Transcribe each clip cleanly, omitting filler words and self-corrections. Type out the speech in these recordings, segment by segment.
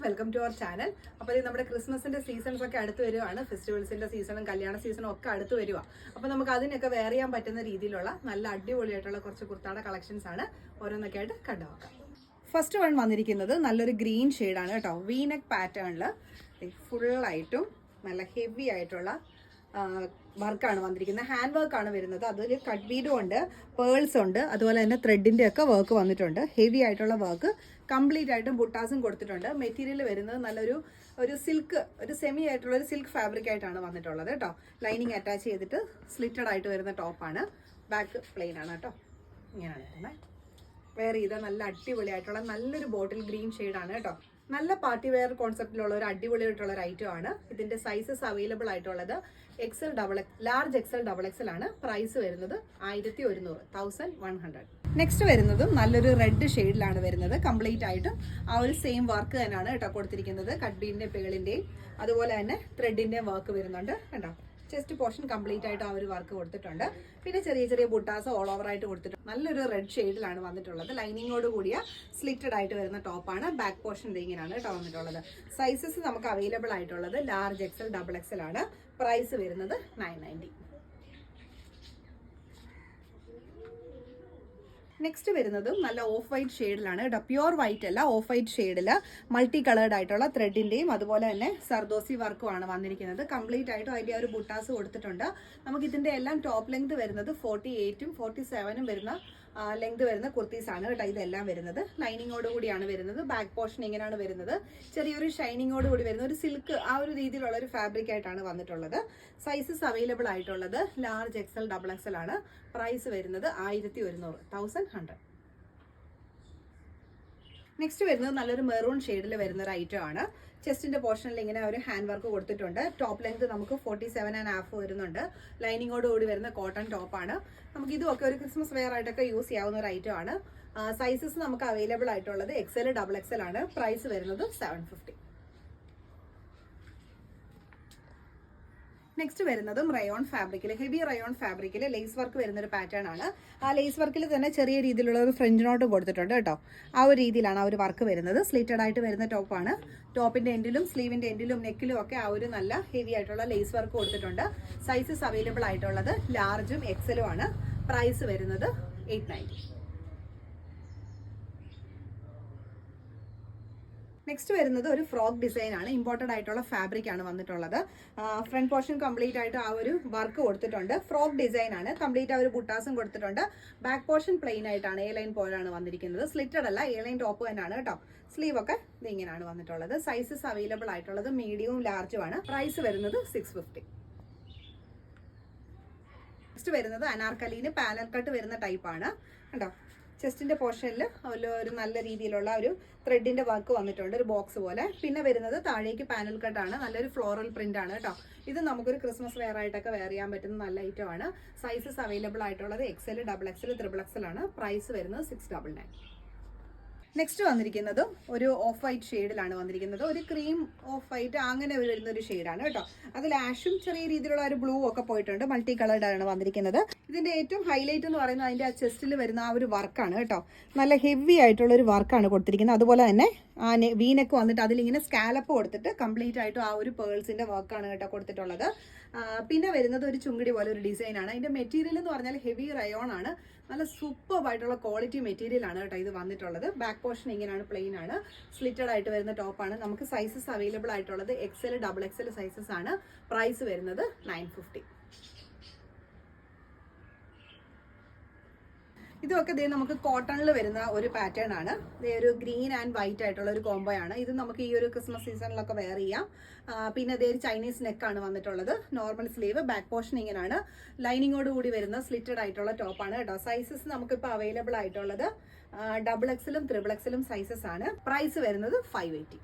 Welcome to our channel. അപ്പോൾ ഇത് നമ്മുടെ ക്രിസ്മസിന്റെ സീസൺസ് ഒക്കെ അടുത്ത് വരുവാണ്. ഫെസ്റ്റിവൽസിന്റെ സീസണും കല്യാണ സീസണും ഒക്കെ അടുത്ത് വരുവാ. അപ്പോൾ നമുക്ക് അതിനൊക്കെ വെയർ ചെയ്യാൻ പറ്റുന്ന രീതിയിലുള്ള നല്ല അടിപൊളിയായിട്ടുള്ള കുറച്ച് കുർത്താടെ കളക്ഷൻസ് ആണ് ഓരോന്നൊക്കെ ആയിട്ട് കണ്ടുനോക്കാം. ഫസ്റ്റ് വൺ വന്നിരിക്കുന്നത് നല്ലൊരു ഗ്രീൻ ഷെയ്ഡാണ് കേട്ടോ. വീനെക്ക് പാറ്റേണിൽ ഫുള്ളായിട്ടും നല്ല ഹെവി ആയിട്ടുള്ള വർക്കാണ് വന്നിരിക്കുന്നത്. ഹാൻഡ് വർക്കാണ് വരുന്നത്. അതിൽ കട്ട് ബീഡും ഉണ്ട്, പേൾസ് ഉണ്ട്, അതുപോലെ തന്നെ ത്രെഡിൻ്റെ ഒക്കെ വർക്ക് വന്നിട്ടുണ്ട്. ഹെവി ആയിട്ടുള്ള വർക്ക് കംപ്ലീറ്റ് ആയിട്ടും ബുട്ടാസും കൊടുത്തിട്ടുണ്ട്. മെറ്റീരിയൽ വരുന്നത് നല്ലൊരു സിൽക്ക്, ഒരു സെമി ആയിട്ടുള്ള ഒരു സിൽക്ക് ഫാബ്രിക് ആയിട്ടാണ് വന്നിട്ടുള്ളത് കേട്ടോ. ലൈനിങ് അറ്റാച്ച് ചെയ്തിട്ട് സ്ലിറ്റഡ് ആയിട്ട് വരുന്ന ടോപ്പാണ്. ബാക്ക് പ്ലെയിൻ ആണ് കേട്ടോ. ഇങ്ങനെയാണ് വരുന്നത്. വെയർ ചെയ്ത നല്ല അടിപൊളിയായിട്ടുള്ള നല്ലൊരു ബോട്ടിൽ ഗ്രീൻ ഷെയ്ഡാണ് കേട്ടോ. നല്ല പാർട്ടി വെയർ കോൺസെപ്റ്റിലുള്ള ഒരു അടിപൊളിയായിട്ടുള്ള ഒരു ഐറ്റം ആണ്. ഇതിന്റെ സൈസസ് അവൈലബിൾ ആയിട്ടുള്ളത് ലാർജ് എക്സൽ ഡബിൾ എക്സൽ ആണ്. പ്രൈസ് വരുന്നത് 1100. നെക്സ്റ്റ് വരുന്നതും നല്ലൊരു റെഡ് ഷെയ്ഡിലാണ് വരുന്നത്. കംപ്ലീറ്റ് ആയിട്ടും ആ ഒരു സെയിം വർക്ക് തന്നെയാണ് കേട്ടോ കൊടുത്തിരിക്കുന്നത്. കട്ട് ബീഡിന്റെ പേളിന്റെയും അതുപോലെ തന്നെ ത്രെഡിന്റെയും വർക്ക് വരുന്നുണ്ട് കേട്ടോ. ചെസ്റ്റ് പോർഷൻ കംപ്ലീറ്റ് ആയിട്ട് ആ ഒരു വർക്ക് കൊടുത്തിട്ടുണ്ട്. പിന്നെ ചെറിയ ചെറിയ ബുട്ടാസ് ഓൾ ഓവർ ആയിട്ട് കൊടുത്തിട്ടുണ്ട്. നല്ലൊരു റെഡ് ഷെയ്ഡിലാണ് വന്നിട്ടുള്ളത്. ലൈനിങ്ങോട് കൂടിയ സ്ലിറ്റഡ് ആയിട്ട് വരുന്ന ടോപ്പാണ്. ബാക്ക് പോർഷൻ ഇങ്ങനെയാണ് കേട്ടോ വന്നിട്ടുള്ളത്. സൈസസ് നമുക്ക് അവൈലബിൾ ആയിട്ടുള്ളത് ലാർജ് എക്സൽ ഡബിൾ എക്സൽ ആണ്. പ്രൈസ് വരുന്നത് 990. നെക്സ്റ്റ് വരുന്നതും നല്ല ഓഫ് വൈറ്റ് ഷെയ്ഡിലാണ് കേട്ടോ. പ്യുവർ വൈറ്റ് അല്ല, ഓഫ് വൈറ്റ് ഷെയ്ഡിൽ മൾട്ടി കളേർഡ് ആയിട്ടുള്ള ത്രെഡിന്റെയും അതുപോലെ തന്നെ സർദോസി വർക്കുമാണ് വന്നിരിക്കുന്നത്. കംപ്ലീറ്റ് ആയിട്ടും അതിന്റെ ഒരു ബുട്ടാസ് കൊടുത്തിട്ടുണ്ട്. നമുക്ക് ഇതിന്റെ എല്ലാം ടോപ്പ് ലെങ്ത് വരുന്നത് 48ഉം 47ഉം വരുന്ന ലെങ്ത് വരുന്ന കുർത്തീസ് ആണ് കേട്ടോ ഇതെല്ലാം വരുന്നത്. ലൈനിങ്ങോട് കൂടിയാണ് വരുന്നത്. ബാക്ക് പോർഷൻ ഇങ്ങനെയാണ് വരുന്നത്. ചെറിയൊരു ഷൈനിങ്ങോട് കൂടി വരുന്ന ഒരു സിൽക്ക് ആ ഒരു രീതിയിലുള്ള ഒരു ഫാബ്രിക് ആയിട്ടാണ് വന്നിട്ടുള്ളത്. സൈസസ് അവൈലബിൾ ആയിട്ടുള്ളത് ലാർജ് എക്സൽ ഡബിൾ എക്സൽ ആണ്. പ്രൈസ് വരുന്നത് 1100. നെക്സ്റ്റ് വരുന്നത് നല്ലൊരു മെറൂൺ ഷെയ്ഡിൽ വരുന്ന ഒരു ഐറ്റം ആണ്. ചെസ്റ്റിന്റെ പോർഷനിൽ ഇങ്ങനെ ഒരു ഹാൻഡ് വർക്ക് കൊടുത്തിട്ടുണ്ട്. ടോപ്പ് ലെങ്ത് നമുക്ക് 47.5 വരുന്നുണ്ട്. ലൈനിങ്ങോട് കൂടി വരുന്ന കോട്ടൺ ടോപ്പാണ്. നമുക്ക് ഇതുമൊക്കെ ഒരു ക്രിസ്മസ് വെയർ ആയിട്ടൊക്കെ യൂസ് ചെയ്യാവുന്ന ഒരു ഐറ്റം ആണ്. സൈസസ് നമുക്ക് അവൈലബിൾ ആയിട്ടുള്ളത് എക്സൽ ഡബിൾ എക്സൽ ആണ്. പ്രൈസ് വരുന്നത് 750. നെക്സ്റ്റ് വരുന്നതും റയോൺ ഫാബ്രിക്കിൽ, ഹെവി റയോൺ ഫാബ്രിക്കിൽ ലേസ് വർക്ക് വരുന്ന ഒരു പാറ്റേൺ ആണ്. ആ ലേസ് വർക്കിൽ തന്നെ ചെറിയ രീതിയിലുള്ള ഒരു ഫ്രഞ്ച് നോട്ട് കൊടുത്തിട്ടുണ്ട് കേട്ടോ. ആ ഒരു രീതിയിലാണ് ആ ഒരു വർക്ക് വരുന്നത്. സ്ലിറ്റഡ് ആയിട്ട് വരുന്ന ടോപ്പാണ്. ടോപ്പിന്റെ എൻഡിലും സ്ലീവിന്റെ എൻഡിലും നെക്കിലും ഒക്കെ ആ ഒരു നല്ല ഹെവി ആയിട്ടുള്ള ലേസ് വർക്ക് കൊടുത്തിട്ടുണ്ട്. സൈസസ് അവൈലബിൾ ആയിട്ടുള്ളത് ലാർജും എക്സലും ആണ്. പ്രൈസ് വരുന്നത് 890. നെക്സ്റ്റ് വരുന്നത് ഒരു ഫ്രോക്ക് ഡിസൈൻ ആണ്. ഇമ്പോർട്ടഡ് ആയിട്ടുള്ള ഫാബ്രിക് ആണ് വന്നിട്ടുള്ളത്. ഫ്രണ്ട് പോർഷൻ കംപ്ലീറ്റ് ആയിട്ട് ആ ഒരു വർക്ക് കൊടുത്തിട്ടുണ്ട്. ഫ്രോക്ക് ഡിസൈൻ ആണ്. കംപ്ലീറ്റ് ആ ഒരു ബുട്ടാസും കൊടുത്തിട്ടുണ്ട്. ബാക്ക് പോർഷൻ പ്ലെയിൻ ആയിട്ടാണ്, എ ലൈൻ പോലാണ് വന്നിരിക്കുന്നത്. സ്ലിറ്റഡ് അല്ല, എ ലൈൻ ടോപ്പ് തന്നെയാണ് കേട്ടോ. സ്ലീവ് ഒക്കെ ഇങ്ങനെയാണ് വന്നിട്ടുള്ളത്. സൈസസ് അവൈലബിൾ ആയിട്ടുള്ളത് മീഡിയവും ലാർജും ആണ്. പ്രൈസ് വരുന്നത് 650. നെക്സ്റ്റ് വരുന്നത് അനാർക്കലിന് പാനൽ കട്ട് വരുന്ന ടൈപ്പാണ് കേട്ടോ. ചെസ്റ്റിന്റെ പോർഷനിൽ ഒരു നല്ല രീതിയിലുള്ള ഒരു ത്രെഡിന്റെ വർക്ക് വന്നിട്ടുണ്ട്, ഒരു ബോക്സ് പോലെ. പിന്നെ വരുന്നത് താഴേക്ക് പാനൽ കട്ടാണ്. നല്ലൊരു ഫ്ലോറൽ പ്രിന്റ് ആണ് കേട്ടോ. ഇത് നമുക്കൊരു ക്രിസ്മസ് വെയർ ആയിട്ടൊക്കെ വെയർ ചെയ്യാൻ പറ്റുന്ന നല്ല ഐറ്റം ആണ്. സൈസസ് അവൈലബിൾ ആയിട്ടുള്ളത് XL double XL triple XL ആണ്. പ്രൈസ് വരുന്നത് 699. നെക്സ്റ്റ് വന്നിരിക്കുന്നതും ഒരു ഓഫ് വൈറ്റ് ഷെയ്ഡിലാണ് വന്നിരിക്കുന്നത്. ഒരു ക്രീം ഓഫ് വൈറ്റ് അങ്ങനെ വരുന്ന ഒരു ഷെയ്ഡാണ് കേട്ടോ. അതിൽ ആഷും ചെറിയ രീതിയിലുള്ള ഒരു ബ്ലൂ ഒക്കെ പോയിട്ടുണ്ട്. മൾട്ടി കളേർഡ് ആണ് വന്നിരിക്കുന്നത്. ഇതിന്റെ ഏറ്റവും ഹൈലൈറ്റ് എന്ന് പറയുന്നത് അതിന്റെ ആ ചെസ്റ്റിൽ വരുന്ന ആ ഒരു വർക്കാണ് കേട്ടോ. നല്ല ഹെവി ആയിട്ടുള്ള ഒരു വർക്കാണ് കൊടുത്തിരിക്കുന്നത്. അതുപോലെ തന്നെ ആ വീനക്ക് വന്നിട്ട് അതിലിങ്ങനെ സ്കാലപ്പ് കൊടുത്തിട്ട് കംപ്ലീറ്റ് ആയിട്ടും ആ ഒരു പേൾസിന്റെ വർക്കാണ് കേട്ടോ കൊടുത്തിട്ടുള്ളത്. പിന്നെ വരുന്നത് ഒരു ചുങ്കിടി പോലെ ഒരു ഡിസൈൻ ആണ്. അതിന്റെ മെറ്റീരിയൽ എന്ന് പറഞ്ഞാൽ ഹെവി റയോൺ ആണ്. നല്ല സൂപ്പർ ആയിട്ടുള്ള ക്വാളിറ്റി മെറ്റീരിയൽ ആണ് കേട്ടോ ഇത് വന്നിട്ടുള്ളത്. ബാക്ക് പോർഷൻ ഇങ്ങനെയാണ്, പ്ലെയിൻ ആണ്. സ്ലിറ്റഡ് ആയിട്ട് വരുന്ന ടോപ്പാണ്. നമുക്ക് സൈസസ് അവൈലബിൾ ആയിട്ടുള്ളത് എക്സൽ ഡബിൾ എക്സൽ സൈസസ് ആണ്. പ്രൈസ് വരുന്നത് 950. ഇതൊക്കെ നമുക്ക് കോട്ടണിൽ വരുന്ന ഒരു പാറ്റേൺ ആണ്. ഒരു ഗ്രീൻ ആൻഡ് വൈറ്റ് ആയിട്ടുള്ള ഒരു കോംബോ ആണ്. ഇത് നമുക്ക് ഈ ഒരു ക്രിസ്മസ് സീസണിലൊക്കെ വെയർ ചെയ്യാം. പിന്നെ ഒരു ചൈനീസ് നെക്കാണ് വന്നിട്ടുള്ളത്. നോർമൽ സ്ലീവ്, ബാക്ക് പോർഷൻ ഇങ്ങനെയാണ്. ലൈനിങ്ങോട് കൂടി വരുന്ന സ്ലിറ്റഡ് ആയിട്ടുള്ള ടോപ്പാണ് കേട്ടോ. സൈസസ് നമുക്കിപ്പോൾ അവൈലബിൾ ആയിട്ടുള്ളത് ഡബിൾ എക്സലും ട്രിപ്പിൾ എക്സലും സൈസസ് ആണ്. പ്രൈസ് വരുന്നത് 580.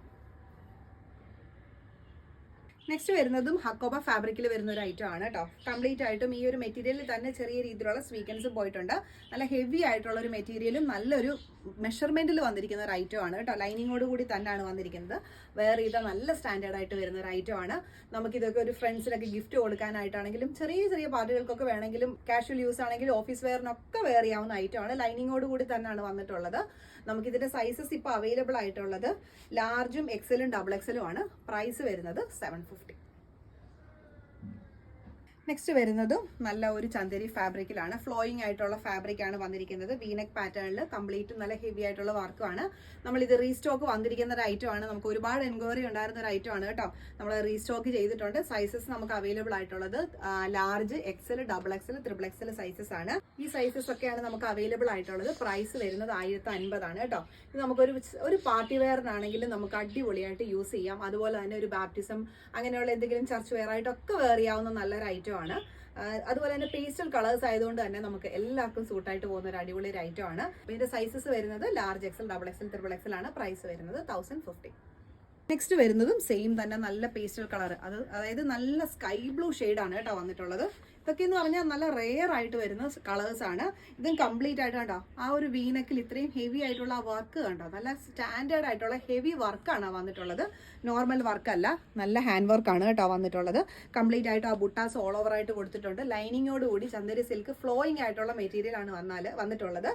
നെക്സ്റ്റ് വരുന്നതും ഹക്കോബ ഫാബ്രിക്കിൽ വരുന്ന ഒരു ഐറ്റം ആണ് കേട്ടോ. കംപ്ലീറ്റ് ആയിട്ടും ഈ ഒരു മെറ്റീരിയലിൽ തന്നെ ചെറിയ രീതിയിലുള്ള സ്വീക്കൻസും പോയിട്ടുണ്ട്. നല്ല ഹെവി ആയിട്ടുള്ള ഒരു മെറ്റീരിയലും നല്ലൊരു മെഷർമെന്റിൽ വന്നിരിക്കുന്ന ഒരു ഐറ്റം ആണ് കേട്ടോ. ലൈനിങ്ങോട് കൂടി തന്നെയാണ് വന്നിരിക്കുന്നത്. വേറെ ചെയ്ത നല്ല സ്റ്റാൻഡേർഡ് ആയിട്ട് വരുന്ന ഒരു ഐറ്റം ആണ്. നമുക്കിതൊക്കെ ഒരു ഫ്രണ്ട്സിനൊക്കെ ഗിഫ്റ്റ് കൊടുക്കാനായിട്ടാണെങ്കിലും ചെറിയ ചെറിയ പാർട്ടികൾക്കൊക്കെ വേണമെങ്കിലും കാഷ്വൽ യൂസ് ആണെങ്കിലും ഓഫീസ് വെയറിനൊക്കെ വെയർ ചെയ്യാവുന്ന ഐറ്റം ആണ്. ലൈനിങ്ങോട് കൂടി തന്നെയാണ് വന്നിട്ടുള്ളത്. നമുക്കിതിന്റെ സൈസസ് ഇപ്പോൾ അവൈലബിൾ ആയിട്ടുള്ളത് ലാർജും എക്സലും ഡബിൾ എക്സലും ആണ്. പ്രൈസ് വരുന്നത് 750. നെക്സ്റ്റ് വരുന്നതും നല്ല ഒരു ചന്ദേരി ഫാബ്രിക്കിലാണ്. ഫ്ലോയിങ് ആയിട്ടുള്ള ഫാബ്രിക് ആണ് വന്നിരിക്കുന്നത്. വീനെക്ക് പാറ്റേണിൽ കംപ്ലീറ്റ് നല്ല ഹെവി ആയിട്ടുള്ള വർക്കുമാണ്. നമ്മളിത് റീസ്റ്റോക്ക് വന്നിരിക്കുന്ന ഒരു ഐറ്റം ആണ്. നമുക്ക് ഒരുപാട് എൻക്വയറി ഉണ്ടായിരുന്ന ഒരു ഐറ്റം ആണ് കേട്ടോ. നമ്മൾ റീസ്റ്റോക്ക് ചെയ്തിട്ടുണ്ട്. സൈസസ് നമുക്ക് അവൈലബിൾ ആയിട്ടുള്ളത് large, XL, double XL, triple XL sizes ആണ്. ഈ സൈസസ് ഒക്കെയാണ് നമുക്ക് അവൈലബിൾ ആയിട്ടുള്ളത്. പ്രൈസ് വരുന്നത് 1050 ആണ് കേട്ടോ. ഇത് നമുക്കൊരു പാർട്ടി വെയറിനാണെങ്കിലും നമുക്ക് അടിപൊളിയായിട്ട് യൂസ് ചെയ്യാം. അതുപോലെ തന്നെ ഒരു ബാപ്റ്റിസം അങ്ങനെയുള്ള എന്തെങ്കിലും ചർച്ച് വെയർ ആയിട്ടൊക്കെ വെയർ ചെയ്യാവുന്ന നല്ലൊരു ഐറ്റം ആണ്. അതുപോലെ തന്നെ പേസ്റ്റൽ കളേഴ്സ് ആയതുകൊണ്ട് തന്നെ നമുക്ക് എല്ലാവർക്കും സൂട്ടായിട്ട് പോകുന്ന ഒരു അടിപൊളി ഒരു ഐറ്റം ആണ്. ഇതിന്റെ സൈസസ് വരുന്നത് large XL, double XL, triple XL ആണ്. പ്രൈസ് വരുന്നത് 1050. നെക്സ്റ്റ് വരുന്നതും സെയിം തന്നെ നല്ല പേസ്റ്റൽ കളർ, അതായത് നല്ല സ്കൈ ബ്ലൂ ആണ് കേട്ടോ വന്നിട്ടുള്ളത്. ഇതൊക്കെ എന്ന് പറഞ്ഞാൽ നല്ല റെയർ ആയിട്ട് വരുന്ന കളേഴ്സ് ആണ്. ഇതും കംപ്ലീറ്റ് ആയിട്ട് കണ്ടോ ആ ഒരു വീനെക്കിൽ ഇത്രയും ഹെവി ആയിട്ടുള്ള വർക്ക് കണ്ടോ, നല്ല സ്റ്റാൻഡേർഡ് ആയിട്ടുള്ള ഹെവി വർക്കാണ് വന്നിട്ടുള്ളത്. നോർമൽ വർക്കല്ല, നല്ല ഹാൻഡ് വർക്കാണ് കേട്ടോ വന്നിട്ടുള്ളത്. കംപ്ലീറ്റ് ആയിട്ട് ആ ബുട്ടാസ് ഓൾ ഓവർ ആയിട്ട് കൊടുത്തിട്ടുണ്ട്. ലൈനിങ്ങോട് കൂടി ചന്ദേരി സിൽക്ക് ഫ്ലോയിങ് ആയിട്ടുള്ള മെറ്റീരിയൽ ആണ് വന്നിട്ടുള്ളത്.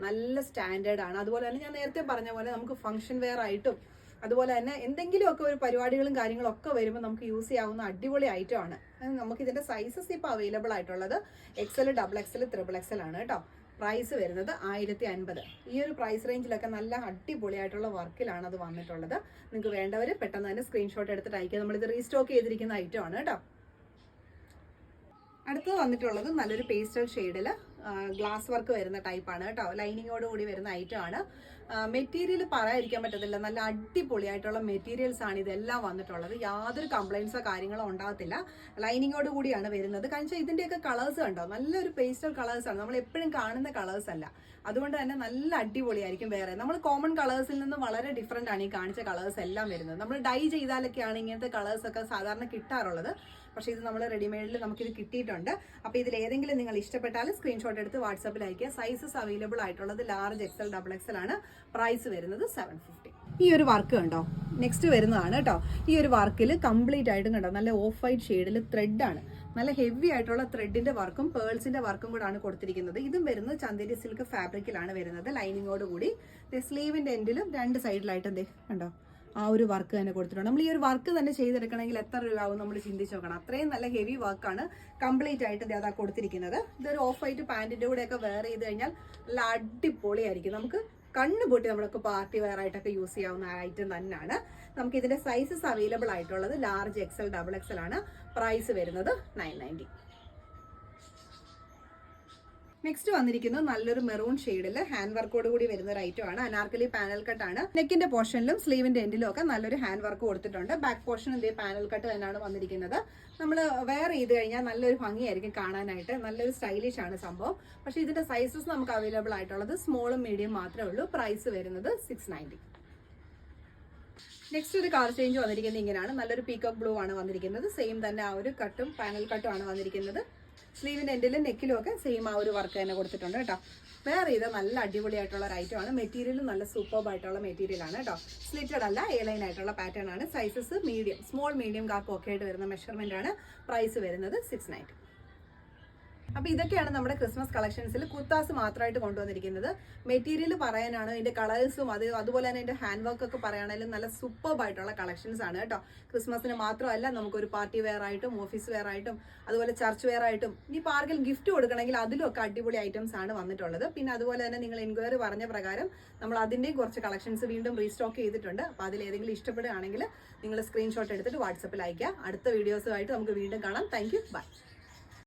നല്ല സ്റ്റാൻഡേർഡ് ആണ്. അതുപോലെ തന്നെ ഞാൻ നേരത്തെ പറഞ്ഞ പോലെ നമുക്ക് ഫംഗ്ഷൻ വെയർ ആയിട്ടും അതുപോലെ തന്നെ എന്തെങ്കിലുമൊക്കെ ഒരു പരിപാടികളും കാര്യങ്ങളും ഒക്കെ വരുമ്പോൾ നമുക്ക് യൂസ് ചെയ്യാവുന്ന അടിപൊളി ഐറ്റം ആണ്. നമുക്ക് ഇതിന്റെ സൈസസ് ഇപ്പോൾ അവൈലബിൾ ആയിട്ടുള്ളത് XL, double XL, triple XL ആണ് കേട്ടോ. പ്രൈസ് വരുന്നത് 1050. ഈ ഒരു പ്രൈസ് റേഞ്ചിലൊക്കെ നല്ല അടിപൊളിയായിട്ടുള്ള വർക്കിലാണ് അത് വന്നിട്ടുള്ളത്. നിങ്ങൾക്ക് വേണ്ടവർ പെട്ടെന്ന് തന്നെ സ്ക്രീൻഷോട്ട് എടുത്തിട്ട് അയക്കുക. നമ്മളിത് റീസ്റ്റോക്ക് ചെയ്തിരിക്കുന്ന ഐറ്റം ആണ് കേട്ടോ. അടുത്തത് വന്നിട്ടുള്ളത് നല്ലൊരു പേസ്റ്റൽ ഷെയ്ഡിൽ ഗ്ലാസ് വർക്ക് വരുന്ന ടൈപ്പാണ് കേട്ടോ. ലൈനിങ്ങോട് കൂടി വരുന്ന ഐറ്റം ആണ്. മെറ്റീരിയൽ പറയാതിരിക്കാൻ പറ്റത്തില്ല. നല്ല അടിപൊളിയായിട്ടുള്ള മെറ്റീരിയൽസ് ആണ് ഇതെല്ലാം വന്നിട്ടുള്ളത്. യാതൊരു കംപ്ലൈൻസോ കാര്യങ്ങളോ ഉണ്ടാകത്തില്ല. ലൈനിങ്ങോട് കൂടിയാണ് വരുന്നത്. കാരണം ഇതിന്റെയൊക്കെ കളേഴ്സ് കണ്ടോ, നല്ലൊരു പേസ്റ്റൽ കളേഴ്സ് ആണ്. നമ്മൾ എപ്പോഴും കാണുന്ന കളേഴ്സ് അല്ല. അതുകൊണ്ട് തന്നെ നല്ല അടിപൊളിയായിരിക്കും. വേറെ നമ്മൾ കോമൺ കളേഴ്സിൽ നിന്ന് വളരെ ഡിഫറെന്റ് ആണ് ഈ കാണിച്ച കളേഴ്സ് എല്ലാം വരുന്നത്. നമ്മൾ ഡൈ ചെയ്താലൊക്കെയാണ് ഇങ്ങനത്തെ കളേഴ്സ് ഒക്കെ സാധാരണ കിട്ടാറുള്ളത്. പക്ഷേ ഇത് നമ്മൾ റെഡിമെയ്ഡിൽ നമുക്കിത് കിട്ടിയിട്ടുണ്ട്. അപ്പോൾ ഇതിൽ ഏതെങ്കിലും നിങ്ങൾ ഇഷ്ടപ്പെട്ടാൽ സ്ക്രീൻഷോട്ട് എടുത്ത് വാട്സാപ്പിൽ അയക്കുക. സൈസസ് അവൈലബിൾ ആയിട്ടുള്ളത് ലാർജ് എക്സൽ, ഡബിൾ എക്സൽ ആണ്. പ്രൈസ് വരുന്നത് 750. ഈ ഒരു വർക്ക് കണ്ടോ, നെക്സ്റ്റ് വരുന്നതാണ് കേട്ടോ. ഈ ഒരു വർക്കിൽ കംപ്ലീറ്റ് ആയിട്ടും കണ്ടോ നല്ല ഓഫ് വൈറ്റ് ഷെയ്ഡിൽ ത്രെഡ് ആണ്. നല്ല ഹെവി ആയിട്ടുള്ള ത്രെഡിന്റെ വർക്കും പേൾസിന്റെ വർക്കും കൂടാണ് കൊടുത്തിരിക്കുന്നത്. ഇതും വരുന്നത് ചന്ദേരി സിൽക്ക് ഫാബ്രിക്കിലാണ് വരുന്നത്. ലൈനിങ്ങോട് കൂടി സ്ലീവിന്റെ എൻഡിലും രണ്ട് സൈഡിലായിട്ട് എന്തേ കണ്ടോ ആ ഒരു വർക്ക് തന്നെ കൊടുത്തിട്ടുണ്ട്. നമ്മൾ ഈ ഒരു വർക്ക് തന്നെ ചെയ്തെടുക്കണമെങ്കിൽ എത്ര രൂപ ആവും നമ്മൾ ചിന്തിച്ച് നോക്കണം. അത്രയും നല്ല ഹെവി വർക്കാണ് കംപ്ലീറ്റ് ആയിട്ട് അതാ കൊടുത്തിരിക്കുന്നത്. ഇതൊരു ഓഫ് വൈറ്റ് പാന്റിന്റെ കൂടെയൊക്കെ വെയർ ചെയ്ത് കഴിഞ്ഞാൽ നല്ല അടിപൊളിയായിരിക്കും. നമുക്ക് കണ്ണു പൊട്ടി നമ്മളൊക്കെ പാർട്ടി വെയർ ആയിട്ടൊക്കെ യൂസ് ചെയ്യാവുന്ന ഐറ്റം തന്നെയാണ്. നമുക്ക് ഇതിന്റെ സൈസസ് അവൈലബിൾ ആയിട്ടുള്ളത് ലാർജ് എക്സൽ, ഡബിൾ എക്സൽ ആണ്. പ്രൈസ് വരുന്നത് 990. നെക്സ്റ്റ് വന്നിരിക്കുന്നത് നല്ലൊരു മെറൂൺ ഷെയ്ഡിൽ ഹാൻഡ് വർക്കോട് കൂടി വരുന്ന ഒരു ഐറ്റം ആണ്. അനാർക്കലി പാനൽ കട്ട് ആണ്. നെക്കിന്റെ പോർഷനിലും സ്ലീവിന്റെ എൻഡിലും ഒക്കെ നല്ലൊരു ഹാൻഡ് വർക്ക് കൊടുത്തിട്ടുണ്ട്. ബാക്ക് പോർഷൻ ഇതേ പാനൽ കട്ട് തന്നെയാണ് വന്നിരിക്കുന്നത്. നമ്മൾ വെയർ ചെയ്ത് കഴിഞ്ഞാൽ നല്ലൊരു ഭംഗിയായിരിക്കും കാണാനായിട്ട്. നല്ലൊരു സ്റ്റൈലിഷ് ആണ് സംഭവം. പക്ഷേ ഇതിന്റെ സൈസസ് നമുക്ക് അവൈലബിൾ ആയിട്ടുള്ളത് സ്മോളും മീഡിയം മാത്രമേ ഉള്ളൂ. പ്രൈസ് വരുന്നത് 690. നെക്സ്റ്റ് ഒരു കളർ ചേഞ്ച് വന്നിരിക്കുന്നത് ഇങ്ങനെയാണ്. നല്ലൊരു പീകോക്ക് ബ്ലൂ ആണ് വന്നിരിക്കുന്നത്. സെയിം തന്നെ ആ ഒരു കട്ടും പാനൽ കട്ടും ആണ് വന്നിരിക്കുന്നത്. സ്ലീവിന്റെ എൻഡിലും നെക്കിലും ഒക്കെ സെയിം ആ ഒരു വർക്ക് തന്നെ കൊടുത്തിട്ടുണ്ട് കേട്ടോ. വേറെ ഇത് നല്ല അടിപൊളിയായിട്ടുള്ള ഒരു ഐറ്റം ആണ്. മെറ്റീരിയലും നല്ല സൂപ്പർബ് ആയിട്ടുള്ള മെറ്റീരിയൽ ആണ് കേട്ടോ. സ്ലിറ്റഡ് അല്ല, എ ലൈൻ ആയിട്ടുള്ള പാറ്റേൺ ആണ്. സൈസസ് മീഡിയം, സ്മോൾ മീഡിയം കാർക്കും ഒക്കെ ആയിട്ട് വരുന്ന മെഷർമെന്റ് ആണ്. പ്രൈസ് വരുന്നത് 690. അപ്പോൾ ഇതൊക്കെയാണ് നമ്മുടെ ക്രിസ്മസ് കളക്ഷൻസിൽ കുർത്താസ് മാത്രമായിട്ട് കൊണ്ടുവന്നിരിക്കുന്നത്. മെറ്റീരിയൽ പറയാനാണ്, ഇതിന്റെ കളേഴ്സും അതുപോലെ തന്നെ ഇതിന്റെ ഹാൻഡ് വർക്ക് ഒക്കെ പറയുകയാണെങ്കിലും നല്ല സൂപ്പർബ് ആയിട്ടുള്ള കളക്ഷൻസ് ആണ് കേട്ടോ. ക്രിസ്മസിന് മാത്രമല്ല, നമുക്കൊരു പാർട്ടി വെയർ ആയിട്ടും ഓഫീസ് വെയർ ആയിട്ടും അതുപോലെ ചർച്ച് വെയർ ആയിട്ടും ഇനി ആർക്കെങ്കിലും ഗിഫ്റ്റ് കൊടുക്കണമെങ്കിൽ അതിലൊക്കെ അടിപൊളി ഐറ്റംസ് ആണ് വന്നിട്ടുള്ളത്. പിന്നെ അതുപോലെ തന്നെ നിങ്ങൾ എൻക്വയറി പറഞ്ഞ പ്രകാരം നമ്മൾ അതിൻ്റെയും കുറച്ച് കളക്ഷൻസ് വീണ്ടും റീസ്റ്റോക്ക് ചെയ്തിട്ടുണ്ട്. അപ്പോൾ അതിൽ ഏതെങ്കിലും ഇഷ്ടപ്പെടുകയാണെങ്കിൽ നിങ്ങൾ സ്ക്രീൻഷോട്ട് എടുത്തിട്ട് വാട്സപ്പിൽ അയക്കുക. അടുത്ത വീഡിയോസുമായിട്ട് നമുക്ക് വീണ്ടും കാണാം. Thank you, by.